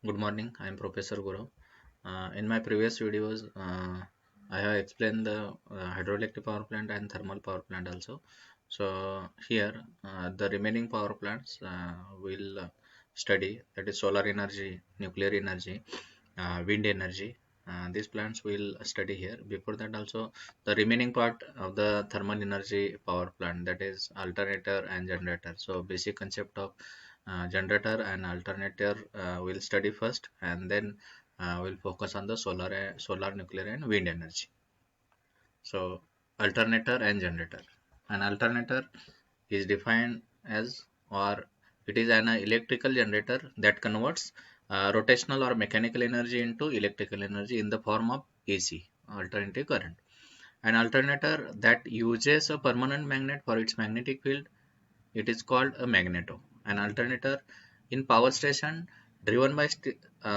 Good morning. I am Professor Guru. In my previous videos, I have explained the hydroelectric power plant and thermal power plant also. So here, the remaining power plants will study, that is solar energy, nuclear energy, wind energy. These plants will study here. Before that, also the remaining part of the thermal energy power plant, that is alternator and generator. So basic concept of generator and alternator we'll study first, and then we'll focus on the solar, nuclear, and wind energy. So alternator and generator. An alternator is defined as, or it is an electrical generator that converts rotational or mechanical energy into electrical energy in the form of AC, alternating current. An alternator that uses a permanent magnet for its magnetic field, it is called a magneto. An alternator in power station driven by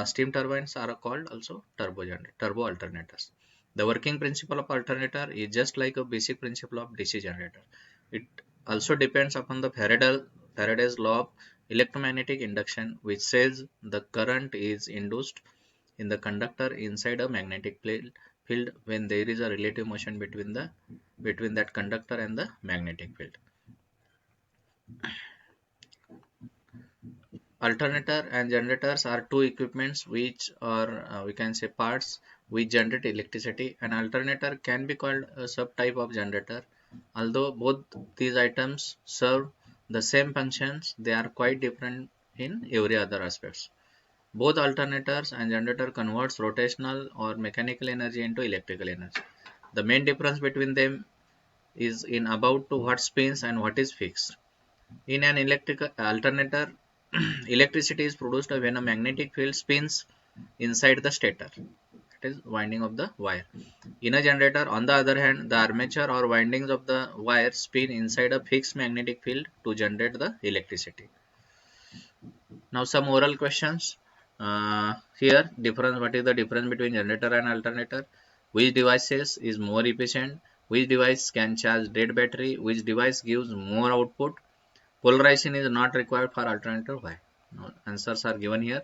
steam turbines are called also turbo alternators. The working principle of alternator is just like a basic principle of DC generator. It also depends upon the Faraday's law of electromagnetic induction, which says the current is induced in the conductor inside a magnetic field when there is a relative motion between that conductor and the magnetic field. Alternator and generators are two equipments which are, we can say, parts which generate electricity. An alternator can be called a subtype of generator. Although both these items serve the same functions, they are quite different in every other aspects. Both alternators and generator converts rotational or mechanical energy into electrical energy. The main difference between them is in about to what spins and what is fixed. In an electrical alternator, electricity is produced when a magnetic field spins inside the stator, that is winding of the wire. In a generator, on the other hand, the armature or windings of the wire spin inside a fixed magnetic field to generate the electricity. Now some oral questions. Here, difference. What is the difference between generator and alternator? Which devices is more efficient? Which device can charge dead battery? Which device gives more output? Polarization is not required for alternator. Why? No, answers are given here.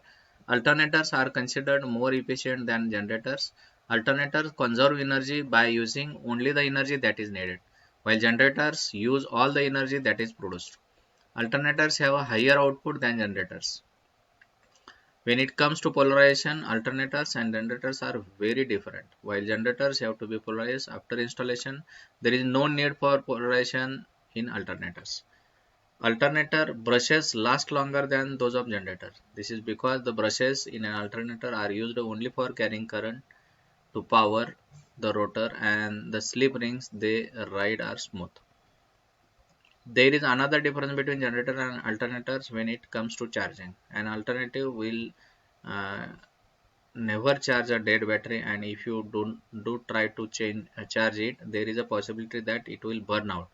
Alternators are considered more efficient than generators. Alternators conserve energy by using only the energy that is needed, while generators use all the energy that is produced. Alternators have a higher output than generators. When it comes to polarization, alternators and generators are very different. While generators have to be polarized after installation, there is no need for polarization in alternators. Alternator brushes last longer than those of generator. This is because the brushes in an alternator are used only for carrying current to power the rotor, and the slip rings they ride are smooth. There is another difference between generator and alternators when it comes to charging. An alternative will uh, never charge a dead battery, and if you do try to charge it, there is a possibility that it will burn out.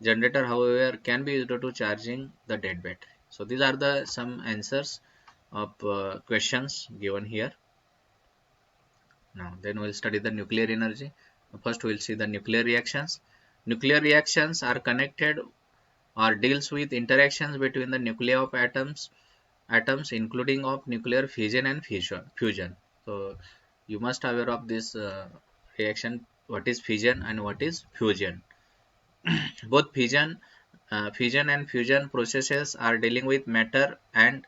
Generator, however, can be used to charging the dead battery. So these are the some answers of questions given here. Now then we'll study the nuclear energy. First we'll see the nuclear reactions. Nuclear reactions are connected or deals with interactions between the nuclei of atoms including of nuclear fission and fusion. So you must aware of this reaction, what is fission and what is fusion. Both fission and fusion processes are dealing with matter and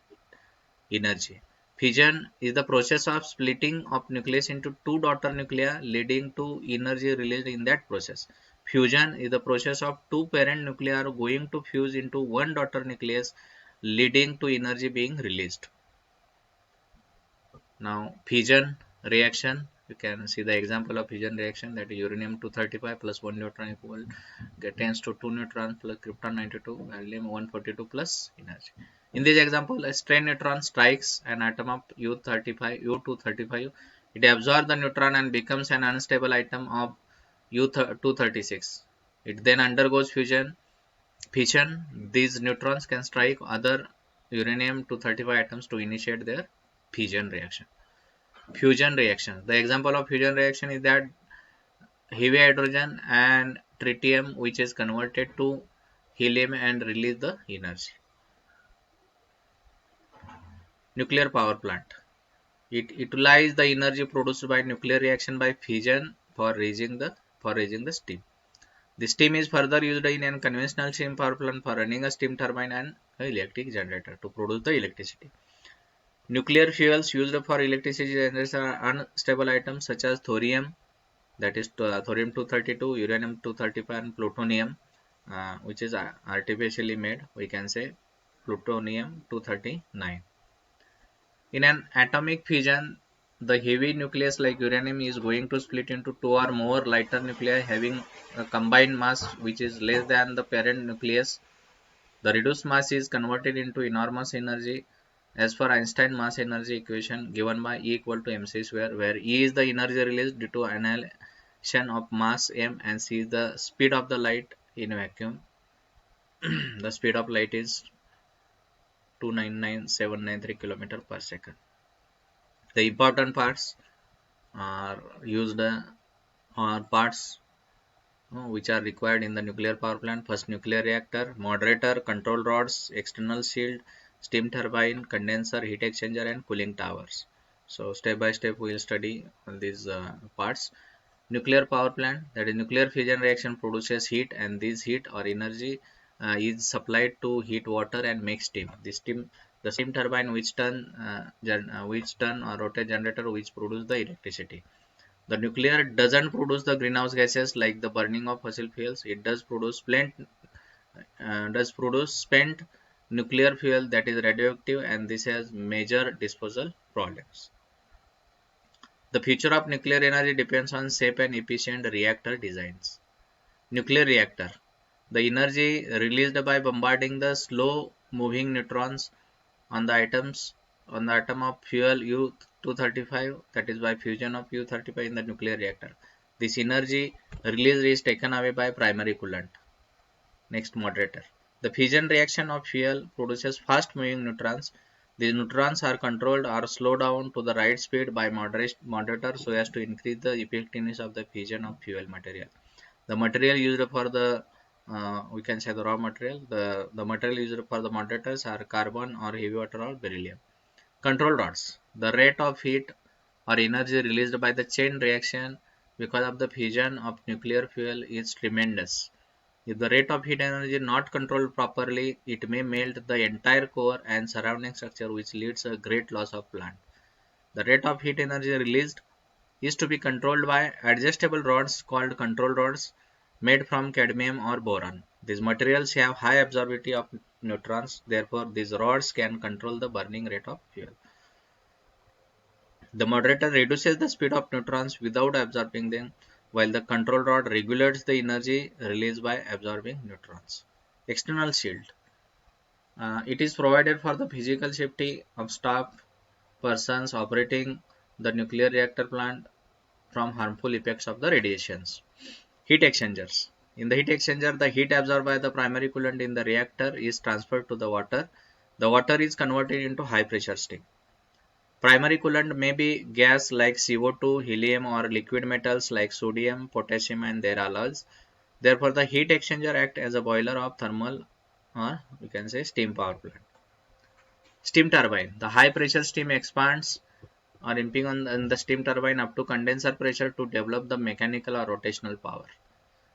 energy. Fission is the process of splitting of nucleus into two daughter nuclei, leading to energy released in that process. Fusion is the process of two parent nuclei are going to fuse into one daughter nucleus, leading to energy being released. Now fission reaction, you can see the example of fission reaction, that is uranium 235 plus 1 neutron equal tends to 2 neutrons plus krypton 92, helium 142 plus energy. In this example, a stray neutron strikes an atom of U235. It absorbs the neutron and becomes an unstable atom of U236. It then undergoes fission. These neutrons can strike other uranium 235 atoms to initiate their fission reaction. Fusion reaction. The example of fusion reaction is that heavy hydrogen and tritium, which is converted to helium and release the energy. Nuclear power plant. It utilizes the energy produced by nuclear reaction by fission for raising the steam. The steam is further used in a conventional steam power plant for running a steam turbine and an electric generator to produce the electricity. Nuclear fuels used for electricity generation are unstable items such as thorium, that is thorium 232, uranium 235, and plutonium, which is artificially made. We can say plutonium 239. In an atomic fission, the heavy nucleus like uranium is going to split into two or more lighter nuclei having a combined mass which is less than the parent nucleus. The reduced mass is converted into enormous energy as per Einstein mass energy equation given by E equal to mc square, where E is the energy released due to annihilation of mass m and c is the speed of the light in vacuum. The speed of light is 299,793 km per second. The important parts are used are parts which are required in the nuclear power plant. First, nuclear reactor, moderator, control rods, external shield, steam turbine, condenser, heat exchanger, and cooling towers. So step by step we will study all these parts. Nuclear power plant, that is nuclear fission reaction produces heat, and this heat or energy is supplied to heat water and make steam. The steam turbine which turn or rotate generator which produce the electricity. The nuclear doesn't produce the greenhouse gases like the burning of fossil fuels. It does produce spent nuclear fuel that is radioactive, and this has major disposal problems. The future of nuclear energy depends on safe and efficient reactor designs. Nuclear reactor. The energy released by bombarding the slow moving neutrons on the atom of fuel U-235, that is by fusion of U-35 in the nuclear reactor. This energy released is taken away by primary coolant. Next, moderator. The fission reaction of fuel produces fast moving neutrons. These neutrons are controlled or slowed down to the right speed by moderator so as to increase the effectiveness of the fission of fuel material. The material used for the we can say the raw material. The material used for the moderators are carbon or heavy water or beryllium. Control rods. The rate of heat or energy released by the chain reaction because of the fission of nuclear fuel is tremendous. If the rate of heat energy is not controlled properly, it may melt the entire core and surrounding structure, which leads a great loss of plant. The rate of heat energy released is to be controlled by adjustable rods called control rods made from cadmium or boron. These materials have high absorptivity of neutrons, therefore these rods can control the burning rate of fuel. The moderator reduces the speed of neutrons without absorbing them, while the control rod regulates the energy released by absorbing neutrons. External shield. It is provided for the physical safety of staff persons operating the nuclear reactor plant from harmful effects of the radiations. Heat exchangers. In the heat exchanger, the heat absorbed by the primary coolant in the reactor is transferred to the water. The water is converted into high pressure steam. Primary coolant may be gas like CO2, helium, or liquid metals like sodium, potassium, and their alloys. Therefore, the heat exchanger acts as a boiler of thermal or we can say steam power plant. Steam turbine. The high pressure steam expands or imping on the steam turbine up to condenser pressure to develop the mechanical or rotational power.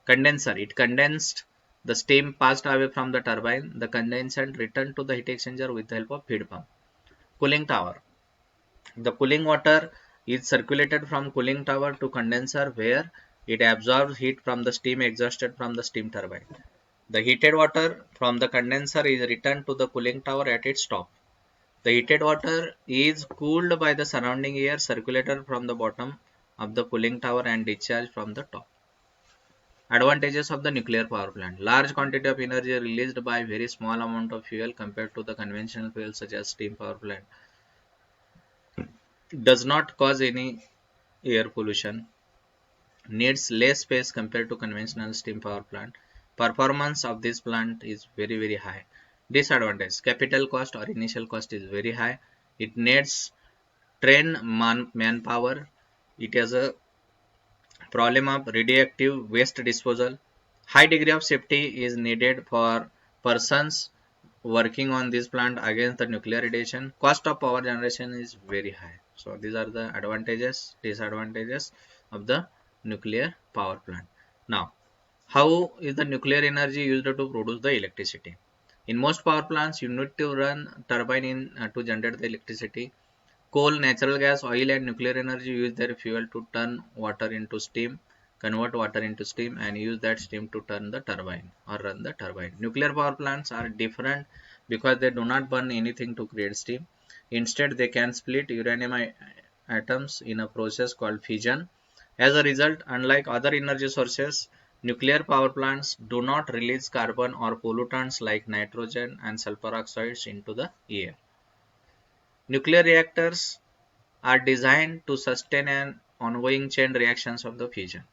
Condenser. It condensed the steam passed away from the turbine. The condensate returned to the heat exchanger with the help of feed pump. Cooling tower. The cooling water is circulated from cooling tower to condenser where it absorbs heat from the steam exhausted from the steam turbine. The heated water from the condenser is returned to the cooling tower at its top. The heated water is cooled by the surrounding air circulated from the bottom of the cooling tower and discharged from the top. Advantages of the nuclear power plant. Large quantity of energy released by very small amount of fuel compared to the conventional fuel such as steam power plant. Does not cause any air pollution. Needs less space compared to conventional steam power plant. Performance of this plant is very high. Disadvantage. Capital cost or initial cost is very high. It needs trained manpower. It has a problem of radioactive waste disposal. High degree of safety is needed for persons working on this plant against the nuclear radiation. Cost of power generation is very high. So these are the advantages, disadvantages of the nuclear power plant. Now, how is the nuclear energy used to produce the electricity? In most power plants, you need to run turbine to generate the electricity. Coal, natural gas, oil and nuclear energy use their fuel to turn water into steam, convert water into steam and use that steam to turn the turbine or run the turbine. Nuclear power plants are different because they do not burn anything to create steam. Instead, they can split uranium atoms in a process called fission. As a result, unlike other energy sources, nuclear power plants do not release carbon or pollutants like nitrogen and sulfur oxides into the air. Nuclear reactors are designed to sustain an ongoing chain reactions of the fission.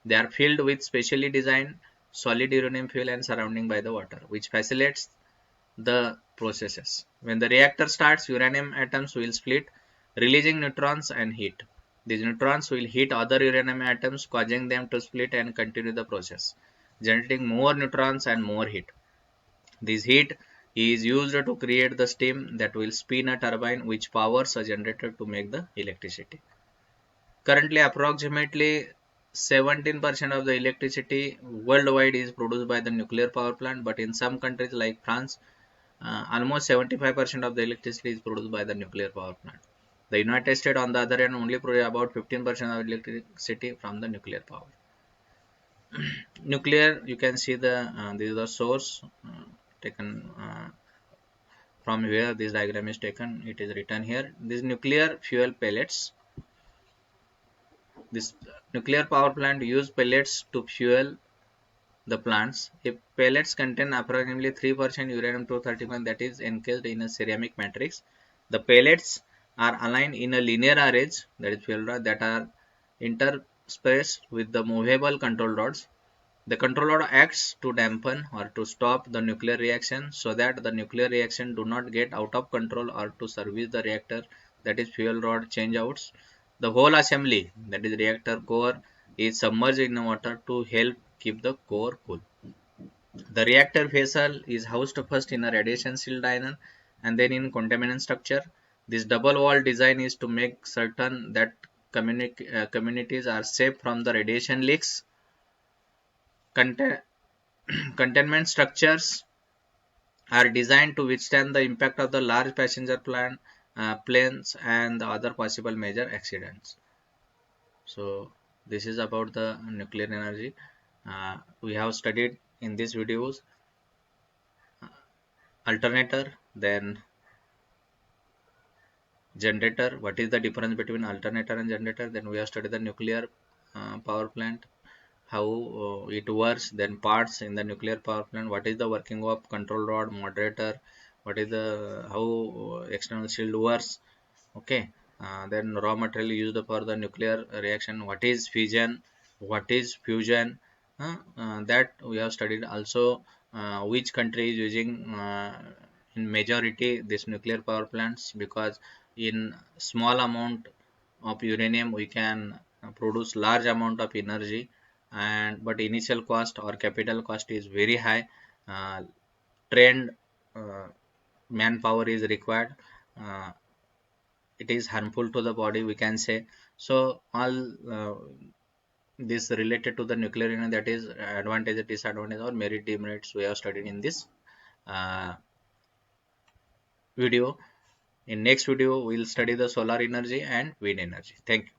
They are filled with specially designed solid uranium fuel and surrounding by the water, which facilitates the processes. When the reactor starts, uranium atoms will split, releasing neutrons and heat. These neutrons will hit other uranium atoms, causing them to split and continue the process, generating more neutrons and more heat. This heat is used to create the steam that will spin a turbine which powers a generator to make the electricity. Currently, approximately 17% of the electricity worldwide is produced by the nuclear power plant, but in some countries like France, almost 75% of the electricity is produced by the nuclear power plant. The United States, on the other hand, only produce about 15% of electricity from the nuclear power. Nuclear, you can see this is the source taken from where this diagram is taken. It is written here. These nuclear fuel pellets. This nuclear power plant use pellets to fuel the plants. If pellets contain approximately 3% uranium-235 that is encased in a ceramic matrix, the pellets are aligned in a linear arrays, that is fuel rod, that are interspaced with the movable control rods. The control rod acts to dampen or to stop the nuclear reaction so that the nuclear reaction do not get out of control or to service the reactor, that is fuel rod changeouts. The whole assembly, that is reactor core, is submerged in water to help keep the core cool. The reactor vessel is housed first in a radiation shield liner and then in containment structure. This double wall design is to make certain that communities are safe from the radiation leaks. Contain Containment structures are designed to withstand the impact of the large passenger planes and the other possible major accidents. So this is about the nuclear energy. We have studied in these videos alternator, then generator. What is the difference between alternator and generator? Then we have studied the nuclear power plant, how it works, then parts in the nuclear power plant, what is the working of control rod, moderator, what is the how external shield works. Okay, then raw material used for the nuclear reaction, what is fission, what is fusion, that we have studied. Also, which country is using in majority this nuclear power plants, because in small amount of uranium we can produce large amount of energy, and but initial cost or capital cost is very high. Trained uh, manpower is required. uh, it is harmful to the body, we can say. So all this related to the nuclear energy, that is advantage, disadvantage or merit demerits, we have studied in this uh, video. In next video we'll study the solar energy and wind energy. Thank you.